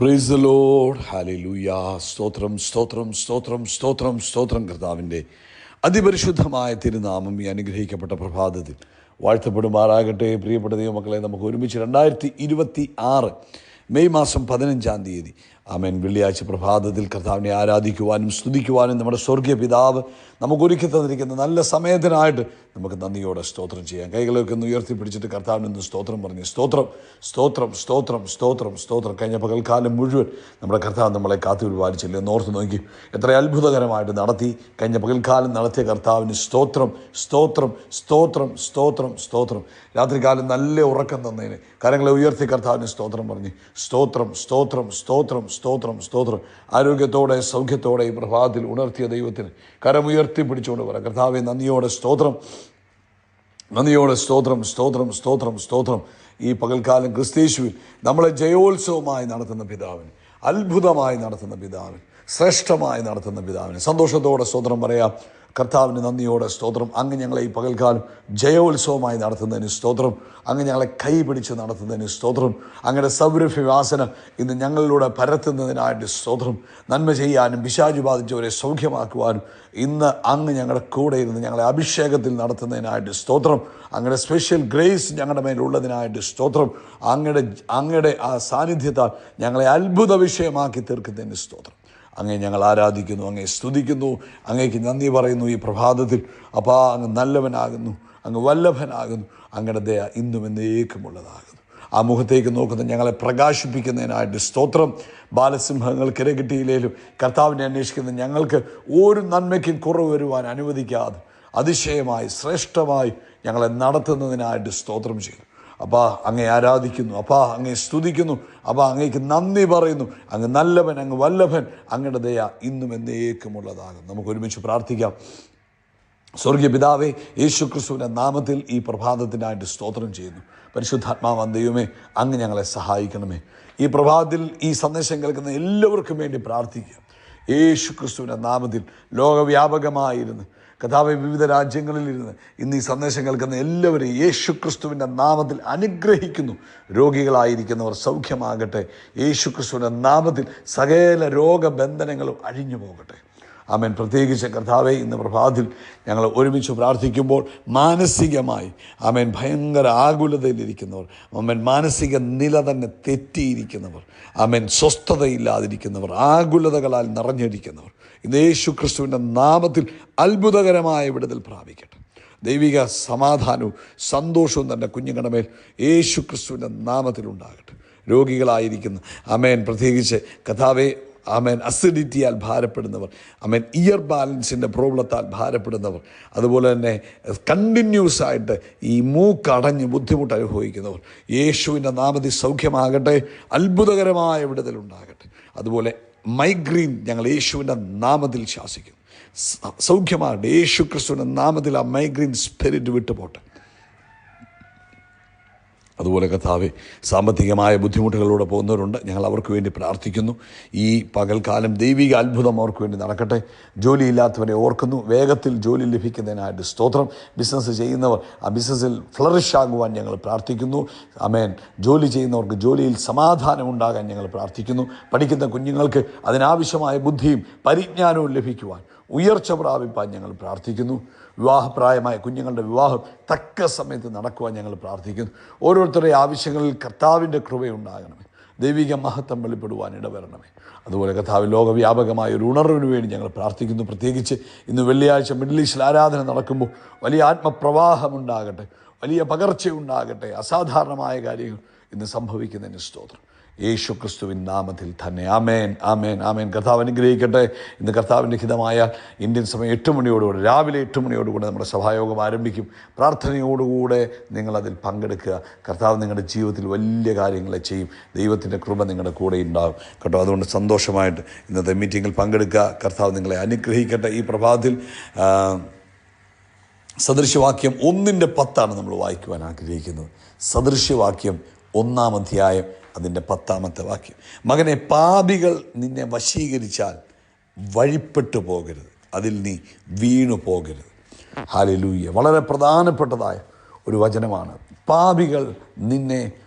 Praise the Lord. Hallelujah. സ്തോത്രം സ്തോത്രം സ്തോത്രം സ്തോത്രം സ്തോത്രം. കർത്താവിൻ്റെ അതിപരിശുദ്ധമായ തിരുനാമം ഈ അനുഗ്രഹിക്കപ്പെട്ട പ്രഭാതത്തിൽ വാഴ്ത്തപ്പെടുമാറാകട്ടെ. പ്രിയപ്പെട്ട ദൈവമക്കളെ, നമുക്ക് ഒരുമിച്ച് 2026 മെയ് മാസം 15-ാം തീയതി ആമേൻ വെള്ളിയാഴ്ച പ്രഭാതത്തിൽ കർത്താവിനെ ആരാധിക്കുവാനും സ്തുതിക്കുവാനും നമ്മുടെ സ്വർഗീയ പിതാവ് നമുക്ക് ഒരുക്കി തന്നിരിക്കുന്ന നല്ല സമയത്തിനായിട്ട് നമുക്ക് നന്ദിയോടെ സ്തോത്രം ചെയ്യാം. കൈകളൊക്കെ ഒന്ന് ഉയർത്തിപ്പിടിച്ചിട്ട് കർത്താവിനൊന്ന് സ്തോത്രം പറഞ്ഞ് സ്തോത്രം സ്തോത്രം സ്തോത്രം സ്തോത്രം സ്തോത്രം. കഴിഞ്ഞ പകൽക്കാലം മുഴുവൻ നമ്മുടെ കർത്താവ് നമ്മളെ കാത്തുപരിപാലിച്ചില്ലേ എന്നോർത്ത് നോക്കി. എത്ര അത്ഭുതകരമായിട്ട് നടത്തി. കഴിഞ്ഞ പകൽക്കാലം നടത്തിയ കർത്താവിന് സ്തോത്രം സ്തോത്രം സ്തോത്രം സ്തോത്രം സ്തോത്രം. രാത്രികാലം നല്ല ഉറക്കം തന്നതിന് കരങ്ങളെ ഉയർത്തി കർത്താവിന് സ്തോത്രം പറഞ്ഞ് സ്തോത്രം സ്തോത്രം സ്തോത്രം സ്തോത്രം സ്തോത്രം. ആരോഗ്യത്തോടെ സൗഖ്യത്തോടെ ഈ പ്രഭാതത്തിൽ ഉണർത്തിയ ദൈവത്തിന് കരമുയർത്തി പിടിച്ചുകൊണ്ട് പറയാം, കർത്താവെ നന്ദിയോടെ സ്തോത്രം, നന്ദിയോടെ സ്തോത്രം സ്തോത്രം സ്തോത്രം സ്തോത്രം. ഈ പകൽക്കാലം ക്രിസ്തയേശുവിൽ നമ്മളെ ജയോത്സവമായി നടത്തുന്ന പിതാവിന്, അത്ഭുതമായി നടത്തുന്ന പിതാവിന്, ശ്രേഷ്ഠമായി നടത്തുന്ന പിതാവിന് സന്തോഷത്തോടെ സ്തോത്രം പറയാം. കർത്താവിന് നന്ദിയോടെ സ്തോത്രം. അങ്ങ് ഞങ്ങളെ ഈ പകൽക്കാലം ജയോത്സവമായി നടത്തുന്നതിന് സ്തോത്രം. അങ്ങ് ഞങ്ങളെ കൈ പിടിച്ച് നടത്തുന്നതിന് സ്തോത്രം. അങ്ങയുടെ സൗരഭ്യവാസനം ഇന്ന് ഞങ്ങളിലൂടെ പരത്തുന്നതിനായിട്ട് സ്തോത്രം. നന്മ ചെയ്യാനും പിശാച് ബാധിച്ചവരെ സൗഖ്യമാക്കുവാനും ഇന്ന് അങ്ങ് ഞങ്ങളുടെ കൂടെ ഇരുന്ന് ഞങ്ങളെ അഭിഷേകത്തിൽ നടത്തുന്നതിനായിട്ട് സ്തോത്രം. അങ്ങയുടെ സ്പെഷ്യൽ ഗ്രേസ് ഞങ്ങളുടെ മേലുള്ളതിനായിട്ട് സ്തോത്രം. അങ്ങയുടെ ആ സാന്നിധ്യത്താൽ ഞങ്ങളെ അത്ഭുത വിഷയമാക്കി തീർക്കുന്നതിന് സ്തോത്രം. അങ്ങേ ഞങ്ങൾ ആരാധിക്കുന്നു, അങ്ങേ സ്തുതിക്കുന്നു, അങ്ങേക്ക് നന്ദി പറയുന്നു ഈ പ്രഭാതത്തിൽ. അപ്പാ, അങ്ങ് നല്ലവനാകുന്നു, അങ്ങ് വല്ലഭനാകുന്നു, അങ്ങയുടെ ദയ ഇന്നും എന്നേക്കുമുള്ളതാകുന്നു. ആ മുഖത്തേക്ക് നോക്കുന്ന ഞങ്ങളെ പ്രകാശിപ്പിക്കുന്നതിനായിട്ട് സ്തോത്രം. ബാലസിംഹങ്ങൾക്ക് ഇരകിട്ടിയിലേലും കർത്താവിനെ അന്വേഷിക്കുന്ന ഞങ്ങൾക്ക് ഒരു നന്മയ്ക്കും കുറവ് വരുവാൻ അനുവദിക്കാതെ അതിശയമായി ശ്രേഷ്ഠമായി ഞങ്ങളെ നടത്തുന്നതിനായിട്ട് സ്തോത്രം ചെയ്യുന്നു. അപ്പാ, അങ്ങേ ആരാധിക്കുന്നു, അപ്പാ അങ്ങേ സ്തുതിക്കുന്നു, അപ്പാ അങ്ങേക്ക് നന്ദി പറയുന്നു. അങ്ങ് നല്ലവൻ, അങ്ങ് വല്ലഭൻ, അങ്ങയുടെ ദയ ഇന്നും എന്നേക്കുമുള്ളതാകും. നമുക്ക് ഒരുമിച്ച് പ്രാർത്ഥിക്കാം. സ്വർഗീയ പിതാവേ, യേശു ക്രിസ്തുവിൻ്റെ നാമത്തിൽ ഈ പ്രഭാതത്തിനായിട്ട് സ്തോത്രം ചെയ്യുന്നു. പരിശുദ്ധാത്മാവാം ദൈവമേ, അങ്ങ് ഞങ്ങളെ സഹായിക്കണമേ. ഈ പ്രഭാതത്തിൽ ഈ സന്ദേശം കേൾക്കുന്ന എല്ലാവർക്കും വേണ്ടി പ്രാർത്ഥിക്കുക. യേശു ക്രിസ്തുവിൻ്റെ നാമത്തിൽ ലോകവ്യാപകമായിരുന്നു കർത്താവെ, വിവിധ രാജ്യങ്ങളിലിരുന്ന് ഇന്ന് ഈ സന്ദേശം കേൾക്കുന്ന എല്ലാവരെയും യേശു ക്രിസ്തുവിൻ്റെ നാമത്തിൽ അനുഗ്രഹിക്കുന്നു. രോഗികളായിരിക്കുന്നവർ സൗഖ്യമാകട്ടെ. യേശു ക്രിസ്തുവിൻ്റെ നാമത്തിൽ സകല രോഗബന്ധനങ്ങളും അഴിഞ്ഞു പോകട്ടെ. ആമേൻ. പ്രത്യേകിച്ച് കർത്താവെ, ഇന്ന് പ്രഭാതത്തിൽ ഞങ്ങൾ ഒരുമിച്ച് പ്രാർത്ഥിക്കുമ്പോൾ മാനസികമായി ആമേൻ ഭയങ്കര ആകുലതയിലിരിക്കുന്നവർ, ആമേൻ മാനസിക നില തന്നെ തെറ്റിയിരിക്കുന്നവർ, ആമേൻ സ്വസ്ഥതയില്ലാതിരിക്കുന്നവർ, ആകുലതകളാൽ നിറഞ്ഞിരിക്കുന്നവർ ഇന്ന് യേശു ക്രിസ്തുവിൻ്റെ നാമത്തിൽ അത്ഭുതകരമായ വിടുതൽ പ്രാപിക്കട്ടെ. ദൈവിക സമാധാനവും സന്തോഷവും തൻ്റെ കുഞ്ഞുങ്ങളുടെ മേൽ യേശു ക്രിസ്തുവിൻ്റെ നാമത്തിലുണ്ടാകട്ടെ. രോഗികളായിരിക്കുന്ന ആമേൻ, പ്രത്യേകിച്ച് കർത്താവെ ആമേൻ അസിഡിറ്റിയാൽ ഭാരപ്പെടുന്നവർ, ആമേൻ ഇയർ ബാലൻസിൻ്റെ പ്രോബ്ലത്താൽ ഭാരപ്പെടുന്നവർ, അതുപോലെ തന്നെ കണ്ടിന്യൂസ് ആയിട്ട് ഈ മൂക്കടഞ്ഞ് ബുദ്ധിമുട്ട് അനുഭവിക്കുന്നവർ യേശുവിൻ്റെ നാമത്തിൽ സൗഖ്യമാകട്ടെ. അത്ഭുതകരമായ വിടുതലുണ്ടാകട്ടെ. അതുപോലെ മൈഗ്രെയിൻ ഞങ്ങൾ യേശുവിൻ്റെ നാമത്തിൽ ശാസിക്കുന്നു, സൗഖ്യമാകട്ടെ. യേശു ക്രിസ്തുവിൻ്റെ നാമത്തിൽ ആ മൈഗ്രെയിൻ സ്പിരിറ്റ് വിട്ടുപോട്ടെ. അതുപോലെ കർത്താവെ, സാമ്പത്തികമായ ബുദ്ധിമുട്ടുകളിലൂടെ പോകുന്നവരുണ്ട്, ഞങ്ങൾ അവർക്ക് വേണ്ടി പ്രാർത്ഥിക്കുന്നു. ഈ പകൽക്കാലം ദൈവിക അത്ഭുതം അവർക്ക് വേണ്ടി നടക്കട്ടെ. ജോലിയില്ലാത്തവരെ ഓർക്കുന്നു, വേഗത്തിൽ ജോലി ലഭിക്കുന്നതിനായിട്ട് സ്തോത്രം. ബിസിനസ് ചെയ്യുന്നവർ ആ ബിസിനസ്സിൽ ഫ്ലറിഷ് ആകുവാൻ ഞങ്ങൾ പ്രാർത്ഥിക്കുന്നു. ആമേൻ. ജോലി ചെയ്യുന്നവർക്ക് ജോലിയിൽ സമാധാനം ഉണ്ടാകാൻ ഞങ്ങൾ പ്രാർത്ഥിക്കുന്നു. പഠിക്കുന്ന കുഞ്ഞുങ്ങൾക്ക് അതിനാവശ്യമായ ബുദ്ധിയും പരിജ്ഞാനവും ലഭിക്കുവാൻ, ഉയർച്ച പ്രാപിപ്പാൻ ഞങ്ങൾ പ്രാർത്ഥിക്കുന്നു. വിവാഹപ്രായമായ കുഞ്ഞുങ്ങളുടെ വിവാഹം തക്ക സമയത്ത് നടക്കുവാൻ ഞങ്ങൾ പ്രാർത്ഥിക്കുന്നു. ഓരോരുത്തരുടെ ആവശ്യങ്ങളിൽ കർത്താവിൻ്റെ കൃപയുണ്ടാകണമേ. ദൈവിക മഹത്വം വെളിപ്പെടുവാൻ ഇടവരണമേ. അതുപോലെ കർത്താവ് ലോകവ്യാപകമായ ഒരു ഉണർവിന് വേണ്ടി ഞങ്ങൾ പ്രാർത്ഥിക്കുന്നു. പ്രത്യേകിച്ച് ഇന്ന് വെള്ളിയാഴ്ച മിഡിൽ ഈസ്റ്റിൽ ആരാധന നടക്കുമ്പോൾ വലിയ ആത്മപ്രവാഹമുണ്ടാകട്ടെ, വലിയ പകർച്ചയുണ്ടാകട്ടെ. അസാധാരണമായ കാര്യങ്ങൾ ഇന്ന് സംഭവിക്കുന്നതിന് സ്തോത്രം. യേശു ക്രിസ്തുവിൻ നാമത്തിൽ തന്നെ. ആമേൻ ആമേൻ ആമേൻ. കർത്താവ് അനുഗ്രഹിക്കട്ടെ. ഇന്ന് കർത്താവിൻ്റെ ഹിതമായാൽ ഇന്ത്യൻ സമയം 8 മണിയോടുകൂടെ, രാവിലെ 8 മണിയോടുകൂടെ നമ്മുടെ സഭായോഗം ആരംഭിക്കും. പ്രാർത്ഥനയോടുകൂടെ നിങ്ങളതിൽ പങ്കെടുക്കുക. കർത്താവ് നിങ്ങളുടെ ജീവിതത്തിൽ വലിയ കാര്യങ്ങളെ ചെയ്യും. ദൈവത്തിൻ്റെ കൃപ നിങ്ങളുടെ കൂടെ ഉണ്ടാകും കേട്ടോ. അതുകൊണ്ട് സന്തോഷമായിട്ട് ഇന്നത്തെ മീറ്റിങ്ങിൽ പങ്കെടുക്കുക. കർത്താവ് നിങ്ങളെ അനുഗ്രഹിക്കട്ടെ. ഈ പ്രഭാതത്തിൽ സദൃശ്യവാക്യം 1:10 നമ്മൾ വായിക്കുവാൻ ആഗ്രഹിക്കുന്നത്. സദൃശ്യവാക്യം 1-ാം അധ്യായം അതിൻ്റെ 10-ാമത്തെ വാക്യം. മകനെ, പാപികൾ നിന്നെ വശീകരിച്ചാൽ വഴിപ്പെട്ടു പോകരുത്, അതിൽ നീ വീണു പോകരുത്. ഹല്ലേലൂയ. വളരെ പ്രധാനപ്പെട്ടതായ ഒരു വചനമാണ്. പാപികൾ നിന്നെ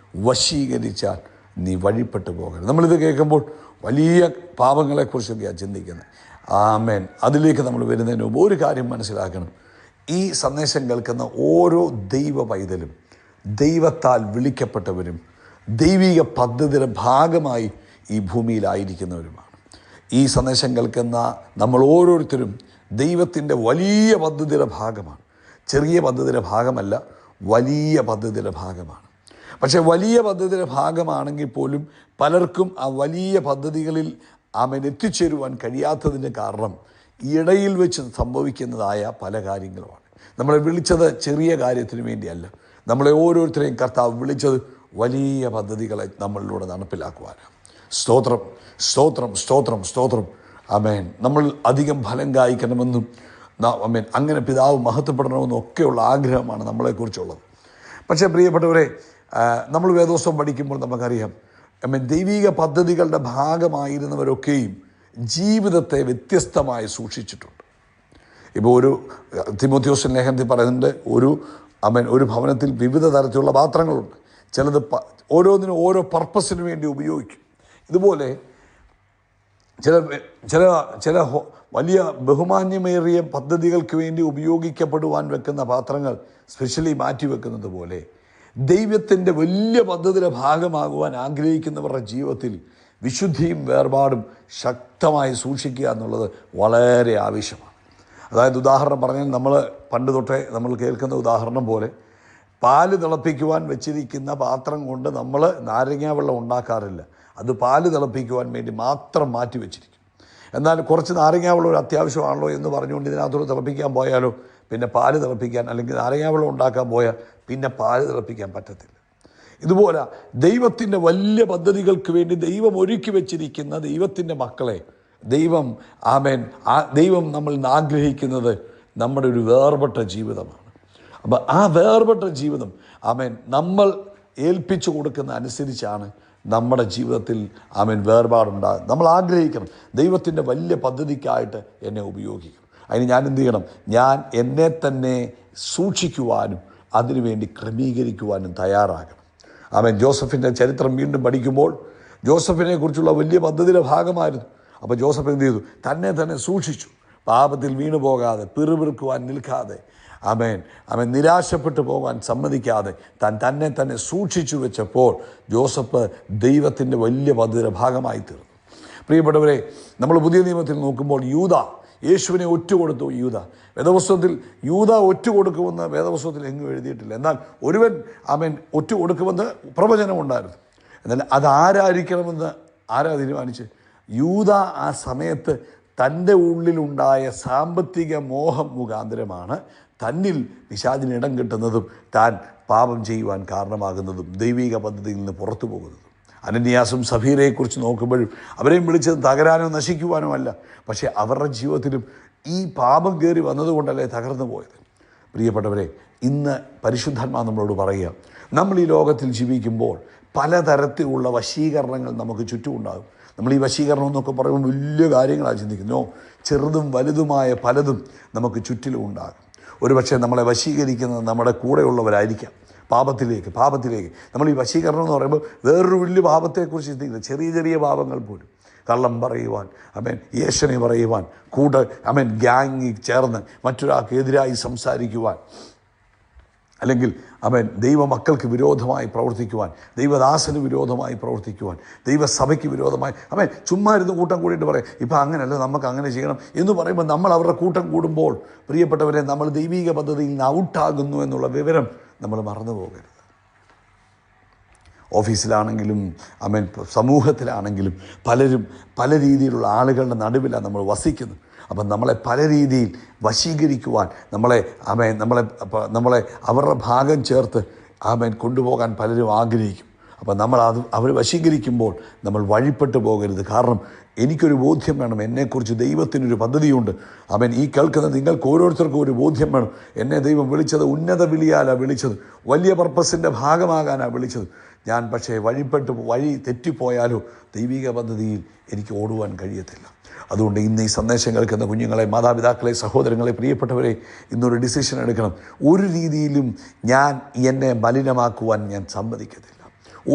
വശീകരിച്ചാൽ നീ വഴിപ്പെട്ടു പോകരുത്. നമ്മളിത് കേൾക്കുമ്പോൾ വലിയ പാപങ്ങളെക്കുറിച്ചൊക്കെയാണ് ചിന്തിക്കുന്നത്. ആമേൻ. അതിലേക്ക് നമ്മൾ വരുന്നതിന് മുമ്പ് ഒരു കാര്യം മനസ്സിലാക്കണം. ഈ സന്ദേശം കേൾക്കുന്ന ഓരോ ദൈവ പൈതലും ദൈവത്താൽ വിളിക്കപ്പെട്ടവരും ദൈവിക പദ്ധതിയുടെ ഭാഗമായി ഈ ഭൂമിയിലായിരിക്കുന്നവരുമാണ്. ഈ സന്ദേശം കേൾക്കുന്ന നമ്മൾ ഓരോരുത്തരും ദൈവത്തിൻ്റെ വലിയ പദ്ധതിയുടെ ഭാഗമാണ്. ചെറിയ പദ്ധതിയുടെ ഭാഗമല്ല, വലിയ പദ്ധതിയുടെ ഭാഗമാണ്. പക്ഷേ വലിയ പദ്ധതിയുടെ ഭാഗമാണെങ്കിൽ പോലും പലർക്കും ആ വലിയ പദ്ധതികളിൽ എത്തിച്ചേരുവാൻ കഴിയാത്തതിൻ്റെ കാരണം ഇടയിൽ വെച്ച് സംഭവിക്കുന്നതായ പല കാര്യങ്ങളുമാണ്. നമ്മളെ വിളിച്ചത് ചെറിയ കാര്യത്തിന് വേണ്ടിയല്ല. നമ്മളെ ഓരോരുത്തരെയും കർത്താവ് വിളിച്ചത് വലിയ പദ്ധതികളെ നമ്മളിലൂടെ നടപ്പിലാക്കുവാനാണ്. സ്തോത്രം, സ്തോത്രം, സ്തോത്രം, സ്തോത്രം. ആമേൻ. നമ്മൾ അധികം ഫലം കായ്ക്കണമെന്നും ആമേൻ അങ്ങനെ പിതാവ് മഹത്വപ്പെടണമെന്നും ഒക്കെയുള്ള ആഗ്രഹമാണ് നമ്മളെക്കുറിച്ചുള്ളത്. പക്ഷേ പ്രിയപ്പെട്ടവരെ, നമ്മൾ വേദോസ്തവം പഠിക്കുമ്പോൾ നമുക്കറിയാം, ദൈവിക പദ്ധതികളുടെ ഭാഗമായിരുന്നവരൊക്കെയും ജീവിതത്തെ വ്യത്യസ്തമായി സൂക്ഷിച്ചിട്ടുണ്ട്. ഇപ്പോൾ ഒരു തിമോഥെയോസിന്റെ ലേഖനത്തിൽ പറയുന്നുണ്ട്, ഒരു ഭവനത്തിൽ വിവിധ തരത്തിലുള്ള പാത്രങ്ങളുണ്ട്. ചിലത് ഓരോന്നിനും ഓരോ പർപ്പസിന് വേണ്ടി ഉപയോഗിക്കും. ഇതുപോലെ ചില വലിയ ബഹുമാന്യമേറിയ പദ്ധതികൾക്ക് വേണ്ടി ഉപയോഗിക്കപ്പെടുവാൻ വെക്കുന്ന പാത്രങ്ങൾ സ്പെഷ്യലി മാറ്റി വെക്കുന്നത് പോലെ ദൈവത്തിൻ്റെ വലിയ പദ്ധതിയുടെ ഭാഗമാകുവാൻ ആഗ്രഹിക്കുന്നവരുടെ ജീവിതത്തിൽ വിശുദ്ധിയും വേർപാടും ശക്തമായി സൂക്ഷിക്കുക എന്നുള്ളത് വളരെ ആവശ്യമാണ്. അതായത് ഉദാഹരണം പറഞ്ഞാൽ, നമ്മൾ പണ്ട് തൊട്ടേ നമ്മൾ കേൾക്കുന്ന ഉദാഹരണം പോലെ പാല് തിളപ്പിക്കുവാൻ വെച്ചിരിക്കുന്ന പാത്രം കൊണ്ട് നമ്മൾ നാരങ്ങാ വെള്ളം ഉണ്ടാക്കാറില്ല. അത് പാല് തിളപ്പിക്കുവാൻ വേണ്ടി മാത്രം മാറ്റി വെച്ചിരിക്കും. എന്നാൽ കുറച്ച് നാരങ്ങാ വെള്ളം ഒരു അത്യാവശ്യമാണല്ലോ എന്ന് പറഞ്ഞുകൊണ്ട് ഇതിനകത്തോട് തിളപ്പിക്കാൻ പോയാലോ പിന്നെ പാല് തിളപ്പിക്കാൻ അല്ലെങ്കിൽ നാരങ്ങാ വെള്ളം ഉണ്ടാക്കാൻ പോയാൽ പിന്നെ പാല് തിളപ്പിക്കാൻ പറ്റത്തില്ല. ഇതുപോലെ ദൈവത്തിൻ്റെ വലിയ പദ്ധതികൾക്ക് വേണ്ടി ദൈവം ഒരുക്കി വെച്ചിരിക്കുന്ന ദൈവത്തിൻ്റെ മക്കളെ ദൈവം നമ്മൾ ആഗ്രഹിക്കുന്നത് നമ്മുടെ ഒരു വേർപെട്ട ജീവിതമാണ്. അപ്പം ആ വേർപെട്ട ജീവിതം നമ്മൾ ഏൽപ്പിച്ചു കൊടുക്കുന്ന അനുസരിച്ചാണ് നമ്മുടെ ജീവിതത്തിൽ വേർപാടുണ്ടാകും. നമ്മൾ ആഗ്രഹിക്കണം, ദൈവത്തിൻ്റെ വലിയ പദ്ധതിക്കായിട്ട് എന്നെ ഉപയോഗിക്കണം. അതിന് ഞാൻ എന്ത് ചെയ്യണം? ഞാൻ എന്നെ തന്നെ സൂക്ഷിക്കുവാനും അതിനുവേണ്ടി ക്രമീകരിക്കുവാനും തയ്യാറാകണം. ജോസഫിൻ്റെ ചരിത്രം വീണ്ടും പഠിക്കുമ്പോൾ ജോസഫിനെ കുറിച്ചുള്ള വലിയ പദ്ധതിയുടെ ഭാഗമായിരുന്നു. അപ്പോൾ ജോസഫ് എന്ത് ചെയ്തു? തന്നെ സൂക്ഷിച്ചു. പാപത്തിൽ വീണു പോകാതെ, പിറുപിറുക്കുവാൻ നിൽക്കാതെ, അവൻ നിരാശപ്പെട്ടു പോകാൻ സമ്മതിക്കാതെ തന്നെ സൂക്ഷിച്ചു വെച്ചപ്പോൾ ജോസഫ് ദൈവത്തിൻ്റെ വലിയ പദ്ധതിയുടെ ഭാഗമായി തീർന്നു. പ്രിയപ്പെട്ടവരെ, നമ്മൾ പുതിയ നിയമത്തിൽ നോക്കുമ്പോൾ യേശുവിനെ ഒറ്റുകൊടുത്തു. വേദപുസ്തകത്തിൽ ഒറ്റുകൊടുക്കുമെന്ന് വേദപുസ്തകത്തിൽ എങ്ങും എഴുതിയിട്ടില്ല. എന്നാൽ ഒരുവൻ ഒറ്റുകൊടുക്കുമെന്ന് പ്രവചനമുണ്ടായിരുന്നു. എന്നാൽ അതാരായിരിക്കണമെന്ന് ആരാ തീരുമാനിച്ച്? ആ സമയത്ത് തൻ്റെ ഉള്ളിലുണ്ടായ സാമ്പത്തിക മോഹം മുഖാന്തരമാണ് തന്നിൽ പിശാചിന് ഇടം കിട്ടുന്നതും താൻ പാപം ചെയ്യുവാൻ കാരണമാകുന്നതും ദൈവിക പദ്ധതിയിൽ നിന്ന് പുറത്തു പോകുന്നതും. അനന്യാസും സഫീരയെക്കുറിച്ച് നോക്കുമ്പോഴും അവരെയും വിളിച്ചത് തകരാനോ നശിക്കുവാനോ അല്ല, പക്ഷേ അവരുടെ ജീവിതത്തിലും ഈ പാപം കയറി വന്നതുകൊണ്ടല്ലേ തകർന്നു പോയത്. പ്രിയപ്പെട്ടവരെ, ഇന്ന് പരിശുദ്ധാത്മാവ് നമ്മളോട് പറയുക, നമ്മൾ ഈ ലോകത്തിൽ ജീവിക്കുമ്പോൾ പലതരത്തിലുള്ള വശീകരണങ്ങൾ നമുക്ക് ചുറ്റുമുണ്ടാകും. നമ്മൾ ഈ വശീകരണം എന്നൊക്കെ പറയുമ്പോൾ വലിയ കാര്യങ്ങളാണ് ചിന്തിക്കുന്നു. ചെറുതും വലുതുമായ പലതും നമുക്ക് ചുറ്റിലും ഉണ്ടാകും. ഒരുപക്ഷെ നമ്മളെ വശീകരിക്കുന്നത് നമ്മുടെ കൂടെയുള്ളവരായിരിക്കാം. പാപത്തിലേക്ക് നമ്മൾ ഈ വശീകരണം എന്ന് പറയുമ്പോൾ വേറൊരു വലിയ പാപത്തെക്കുറിച്ച് ചിന്തിക്കുന്നത്, ചെറിയ പാപങ്ങൾ പോലും, കള്ളം പറയുവാൻ, ഏഷണി പറയുവാൻ, ഗ്യാങ്ങിൽ ചേർന്ന് മറ്റൊരാൾക്കെതിരായി സംസാരിക്കുവാൻ, അല്ലെങ്കിൽ ദൈവമക്കൾക്ക് വിരോധമായി പ്രവർത്തിക്കുവാൻ, ദൈവദാസന് വിരോധമായി പ്രവർത്തിക്കുവാൻ, ദൈവസഭയ്ക്ക് വിരോധമായി ചുമ്മാ ഇരുന്ന് കൂട്ടം കൂടിയിട്ട് പറയും, ഇപ്പം അങ്ങനെയല്ല, നമുക്ക് അങ്ങനെ ചെയ്യണം എന്ന് പറയുമ്പോൾ നമ്മൾ അവരുടെ കൂട്ടം കൂടുമ്പോൾ പ്രിയപ്പെട്ടവരെ, നമ്മൾ ദൈവിക പദ്ധതിയിൽ നിന്ന് ഔട്ടാകുന്നു എന്നുള്ള വിവരം നമ്മൾ മറന്നു പോകരുത്. ഓഫീസിലാണെങ്കിലും സമൂഹത്തിലാണെങ്കിലും പലരും പല രീതിയിലുള്ള ആളുകളുടെ നടുവിലാണ് നമ്മൾ വസിക്കുന്നത്. അപ്പം നമ്മളെ പല രീതിയിൽ വശീകരിക്കുവാൻ, നമ്മളെ അവരുടെ ഭാഗം ചേർത്ത് കൊണ്ടുപോകാൻ പലരും ആഗ്രഹിക്കും. അപ്പം അവർ വശീകരിക്കുമ്പോൾ നമ്മൾ വഴിപ്പെട്ടു പോകരുത്. കാരണം എനിക്കൊരു ബോധ്യം വേണം, എന്നെക്കുറിച്ച് ദൈവത്തിനൊരു പദ്ധതിയുണ്ട്. ഈ കേൾക്കുന്ന നിങ്ങൾക്ക് ഓരോരുത്തർക്കും ഒരു ബോധ്യം വേണം. എന്നെ ദൈവം വിളിച്ചത് ഉന്നത വിളിയാലാണ് വിളിച്ചത്, വലിയ പർപ്പസിൻ്റെ ഭാഗമാകാനാണ് വിളിച്ചത്. ഞാൻ പക്ഷേ വഴി തെറ്റിപ്പോയാലോ ദൈവിക പദ്ധതിയിൽ എനിക്ക് ഓടുവാൻ കഴിയത്തില്ല. അതുകൊണ്ട് ഇന്ന് ഈ സന്ദേശം കേൾക്കുന്ന കുഞ്ഞുങ്ങളെ, മാതാപിതാക്കളെ, സഹോദരങ്ങളെ, പ്രിയപ്പെട്ടവരെ, ഇന്നൊരു ഡിസിഷൻ എടുക്കണം. ഒരു രീതിയിലും എന്നെ മലിനമാക്കുവാൻ ഞാൻ സമ്മതിക്കത്തില്ല.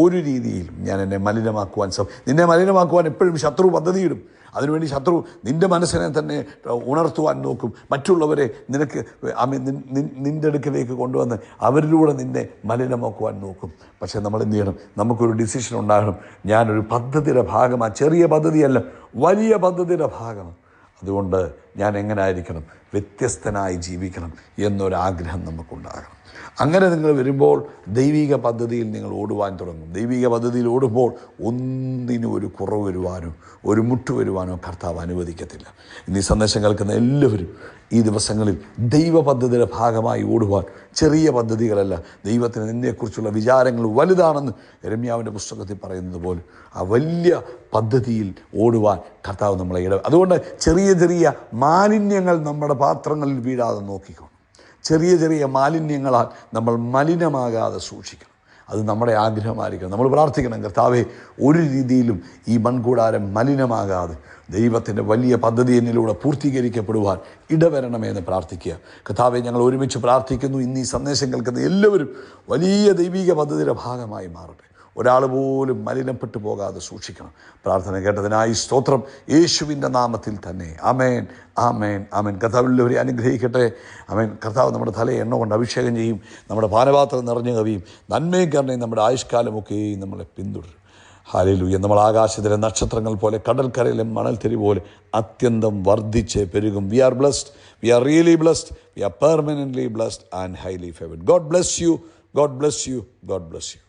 ഒരു രീതിയിലും ഞാൻ എന്നെ മലിനമാക്കുവാൻ നിന്നെ മലിനമാക്കുവാൻ എപ്പോഴും ശത്രു പദ്ധതിയിടും. അതിനുവേണ്ടി ശത്രു നിൻ്റെ മനസ്സിനെ തന്നെ ഉണർത്തുവാൻ നോക്കും. മറ്റുള്ളവരെ നിൻ്റെ അടുക്കലേക്ക് കൊണ്ടുവന്ന് അവരിലൂടെ നിന്നെ മലിനമാക്കുവാൻ നോക്കും. പക്ഷേ നമ്മൾ എന്ത് ചെയ്യണം? നമുക്കൊരു ഡിസിഷൻ ഉണ്ടാകണം. ഞാനൊരു പദ്ധതിയുടെ ഭാഗമാണ്. ചെറിയ പദ്ധതിയല്ല, വലിയ പദ്ധതിയുടെ ഭാഗമാണ്. അതുകൊണ്ട് ഞാൻ എങ്ങനെ ആയിരിക്കണം? വ്യത്യസ്തനായി ജീവിക്കണം എന്നൊരാഗ്രഹം നമുക്കുണ്ടാകണം. അങ്ങനെ നിങ്ങൾ വരുമ്പോൾ ദൈവിക പദ്ധതിയിൽ നിങ്ങൾ ഓടുവാൻ തുടങ്ങും. ദൈവിക പദ്ധതിയിൽ ഓടുമ്പോൾ ഒന്നിനും ഒരു കുറവ് വരുവാനോ ഒരു മുട്ട് വരുവാനോ കർത്താവ് അനുവദിക്കത്തില്ല. ഇന്ന് ഈ സന്ദേശം കേൾക്കുന്ന എല്ലാവരും ഈ ദിവസങ്ങളിൽ ദൈവ പദ്ധതിയുടെ ഭാഗമായി ഓടുവാൻ, ചെറിയ പദ്ധതികളല്ല, ദൈവത്തിന് നിന്നെക്കുറിച്ചുള്ള വിചാരങ്ങൾ വലുതാണെന്ന് യെരമ്യാവിൻ്റെ പുസ്തകത്തിൽ പറയുന്നത് പോലെ ആ വലിയ പദ്ധതിയിൽ ഓടുവാൻ കർത്താവ് നമ്മളെ അതുകൊണ്ട് ചെറിയ ചെറിയ മാലിന്യങ്ങൾ നമ്മുടെ പാത്രങ്ങളിൽ വീഴാതെ നോക്കിക്കോണം. ചെറിയ ചെറിയ മാലിന്യങ്ങളാൽ നമ്മൾ മലിനമാകാതെ സൂക്ഷിക്കണം. അത് നമ്മുടെ ആഗ്രഹമായിരിക്കണം. നമ്മൾ പ്രാർത്ഥിക്കണം, കർത്താവേ, ഒരു രീതിയിലും ഈ മൺകൂടാരം മലിനമാകാതെ ദൈവത്തിൻ്റെ വലിയ പദ്ധതി എന്നിലൂടെ പൂർത്തീകരിക്കപ്പെടുവാൻ ഇടവരണമെന്ന് പ്രാർത്ഥിക്കുക. കർത്താവേ, ഞങ്ങൾ ഒരുമിച്ച് പ്രാർത്ഥിക്കുന്നു. ഇന്ന് ഈ സന്ദേശം കേൾക്കുന്ന എല്ലാവരും വലിയ ദൈവിക പദ്ധതിയുടെ ഭാഗമായി മാറട്ടെ. ഒരാൾ പോലും മലിനപ്പെട്ടു പോകാതെ സൂക്ഷിക്കണം. പ്രാർത്ഥന കേട്ടതിനായി സ്തോത്രം, യേശുവിൻ്റെ നാമത്തിൽ തന്നെ. ആമേൻ, ആമേൻ, ആമേൻ. കർത്താവിലുള്ളവരെ അനുഗ്രഹിക്കട്ടെ. ആമേൻ. കർത്താവ് നമ്മുടെ തലയെ എണ്ണ കൊണ്ട് അഭിഷേകം ചെയ്യും. നമ്മുടെ പാനപാത്രം നിറഞ്ഞു കവിയും. നന്മയും കരുണയും നമ്മുടെ ആയുഷ്കാലമൊക്കെയും നമ്മളെ പിന്തുടരും. ഹല്ലേലൂയ. നമ്മൾ ആകാശത്തിലെ നക്ഷത്രങ്ങൾ പോലെ, കടൽക്കരയിലെ മണൽത്തിരി പോലെ അത്യന്തം വർദ്ധിച്ച് പെരുകും. We are blessed. We are really blessed. We are permanently blessed and highly favoured. God bless you. God bless you. God bless U.